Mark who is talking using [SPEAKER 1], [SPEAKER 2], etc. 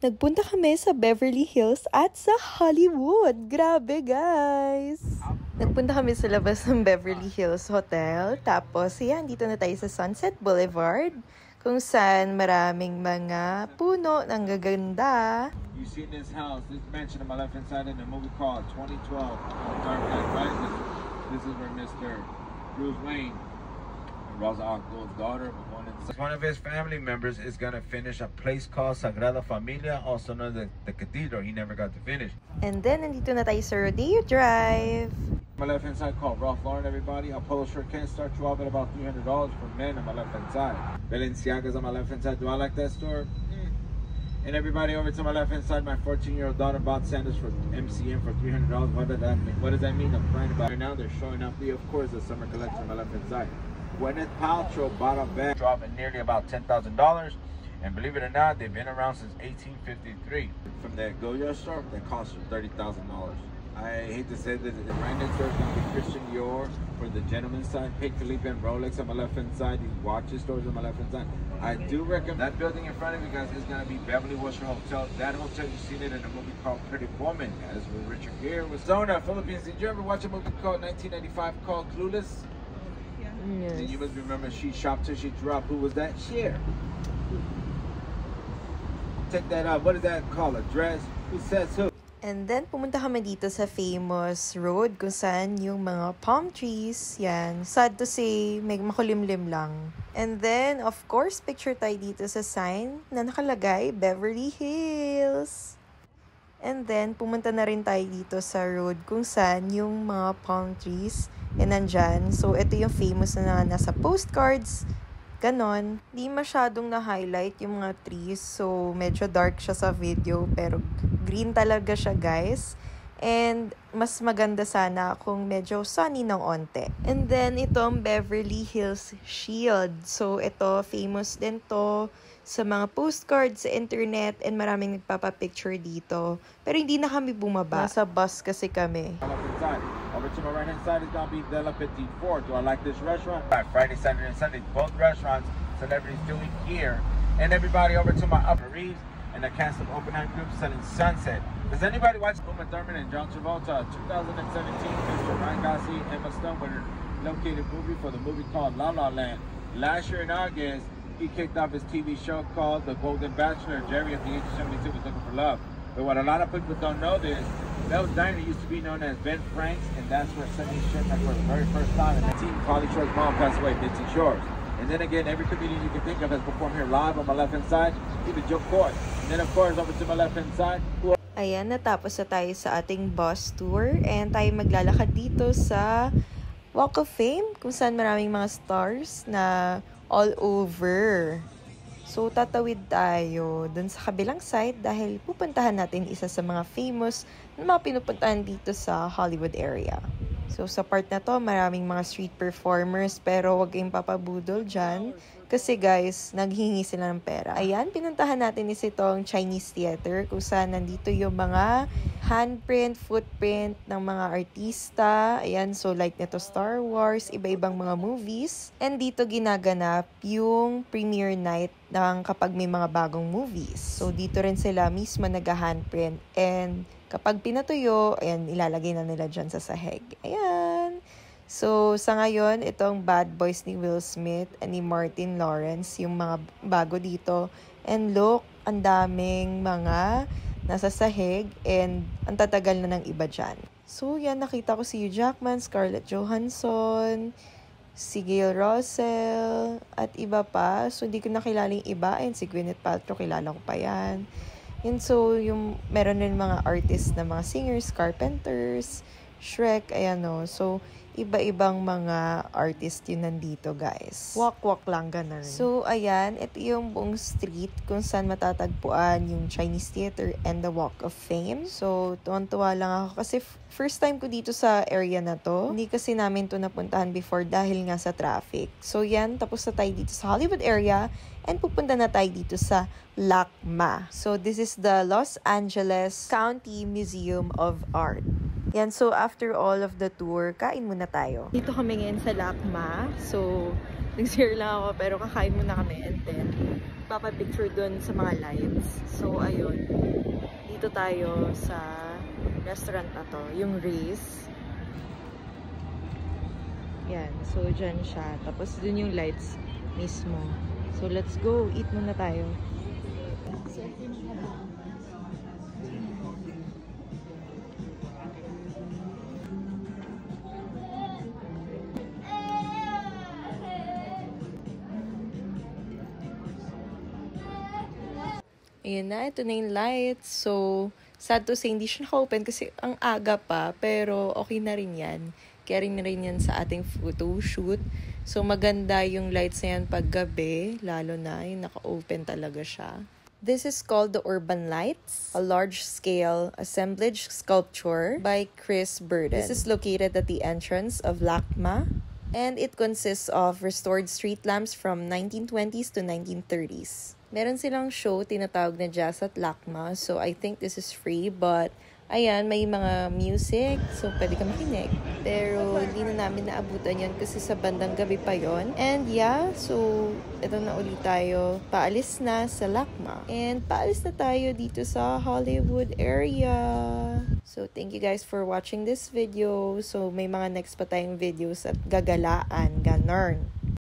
[SPEAKER 1] Nagpunta kami sa Beverly Hills at sa Hollywood. Grabe, guys! Nagpunta kami sa labas ng Beverly Hills Hotel. Tapos, yan, dito na tayo sa Sunset Boulevard, kung saan maraming mga puno ng gaganda.
[SPEAKER 2] You see this house, this mansion on my left hand side in the movie called 2012, Dark Knight Rises. This is where Mr. Bruce Wayne, Ra's al Ghul's daughter, one of his family members is going to finish a place called Sagrada Familia, also known as the Cathedral. He never got to finish.
[SPEAKER 1] And then, nandito na tayo sa Rodeo Drive.
[SPEAKER 2] My left hand side called Ralph Lauren, everybody. A polo shirt can start you off at about $300 for men on my left hand side. Balenciaga's on my left hand side. Do I like that store? And everybody over to my left hand side, my 14-year-old daughter bought sandals for MCM for $300. What does that mean? What does that mean? I'm crying about it now. They're showing up of course, the summer collection on my left hand side. Gwyneth Paltrow bought a bag, dropping nearly about $10,000. And believe it or not, they've been around since 1853. From that Goya store, that cost you $30,000. I hate to say this, right next door is going to be Christian Dior for the gentleman's side, Patek Philippe and Rolex on my left-hand side, these watches stores on my left-hand side. I do recommend that building in front of you guys is going to be Beverly Wilshire Hotel. That hotel, you've seen it in a movie called Pretty Woman, as with Richard Gere. With Zona, Philippines. Did you ever watch a movie called 1995 called Clueless?
[SPEAKER 1] Yes.
[SPEAKER 2] And you must remember she shopped till she dropped. Who was that? Cher. Take that out. What is that called? A dress? Who says who?
[SPEAKER 1] And then, pumunta kami dito sa famous road kung saan yung mga palm trees, yan. Sad to say, may makulimlim lang. And then, of course, picture tayo dito sa sign na nakalagay, Beverly Hills. And then, pumunta na rin tayo dito sa road kung saan yung mga palm trees nandyan. So, ito yung famous na nasa postcards. Ganon. Di masyadong na-highlight yung mga trees. So, medyo dark siya sa video. Pero, green talaga siya, guys. And, mas maganda sana kung medyo sunny ng onte. And then, itong Beverly Hills Shield. So, ito, famous din to sa mga postcards sa internet. And maraming nagpapapicture dito. Pero, hindi na kami bumaba. Nasa bus kasi kami.
[SPEAKER 2] Over to my right-hand side is going to be De La Petite Four. Do I like this restaurant? Friday, Saturday, and Sunday. Both restaurants, celebrities doing here. And everybody over to my upper Reeves and the cast of Open Hand Group selling Sunset. Does anybody watch Uma Thurman and John Travolta 2017 Mr. Ryan Gosling, Emma Stone winner located movie for the movie called La La Land? Last year in August, he kicked off his TV show called The Golden Bachelor. Jerry at the age of 72 was looking for love. But what a lot of people don't know is Bell's Diner used to be known as Ben Frank's, and that's where Sunny Shit met for the very first time. And the team, Pauly Shore's mom passed away, Mitzi Shores. And then again, every comedian you can think of has performed here live on my left-hand side, even Joe Coy. And then, of course, over to my left-hand side.
[SPEAKER 1] Ayan, natapos na tayo sa ating bus tour. And tayo maglalakad dito sa Walk of Fame, kung saan maraming mga stars na all over. So, tatawid tayo dun sa kabilang side dahil pupuntahan natin isa sa mga famous na mga pinupuntahan dito sa Hollywood area. So, sa part na to, maraming mga street performers pero wag kayong papabudol dyan kasi guys, naghihingi sila ng pera. Ayan, pinuntahan natin is itong Chinese Theater kung saan nandito yung mga handprint, footprint ng mga artista. Ayan, so like nito Star Wars, iba-ibang mga movies. And dito ginaganap yung premiere night ng kapag may mga bagong movies. So, dito rin sila mismo nag-handprint. And kapag pinatuyo, ayan, ilalagay na nila dyan sa sahig. Ayan. So, sa ngayon, itong Bad Boys ni Will Smith and ni Martin Lawrence, yung mga bago dito. And look, ang daming mga nasa sahig and ang tatagal na ng iba dyan. So, yan, nakita ko si Hugh Jackman, Scarlett Johansson, si Gail Russell, at iba pa. So, hindi ko nakilala yung iba. And si Gwyneth Paltrow, kilala ko pa yan. And so, yung meron din mga artists na mga singers, carpenters, Shrek, ayan o. So, iba-ibang mga artist yun nandito, guys. Walk-walk lang, ganun. So, ayan, ito yung buong street kung saan matatagpuan yung Chinese Theater and the Walk of Fame. So, tuwan-tuwa lang ako kasi first time ko dito sa area na to. Hindi kasi namin to napuntahan before dahil nga sa traffic. So, yan, tapos na tayo dito sa Hollywood area and pupunta na tayo dito sa LACMA. So, this is the Los Angeles County Museum of Art. Yan, so after all of the tour, kain muna tayo. Dito kami ngayon sa LACMA. So, nag-share lang ako pero kakain muna kami and then magpapapicture dun sa mga lights. So, ayun. Dito tayo sa restaurant na to, yung Race. Yan. So, dyan siya. Tapos, dun yung lights mismo. So, let's go. Eat muna tayo. Ayan na, ito na yung lights. So, sad to say, hindi siya naka-open kasi ang aga pa. Pero, okay na rin yan. Carry na rin yan sa ating photo shoot. So, maganda yung lights na yan pag gabi. Lalo na yung naka-open talaga siya. This is called the Urban Lights, a large-scale assemblage sculpture by Chris Burden. This is located at the entrance of LACMA. And it consists of restored street lamps from 1920s to 1930s. Meron silang show, tinatawag na Jazz at LACMA. So, I think this is free. But, ayan, may mga music. So, pwede ka makinig. Pero, hindi na namin naabutan yun kasi sa bandang gabi pa yon. And, yeah. So, ito na ulit tayo. Paalis na sa LACMA. And, paalis na tayo dito sa Hollywood area. So, thank you guys for watching this video. So, may mga next pa tayong videos at gagalaan. Ganern.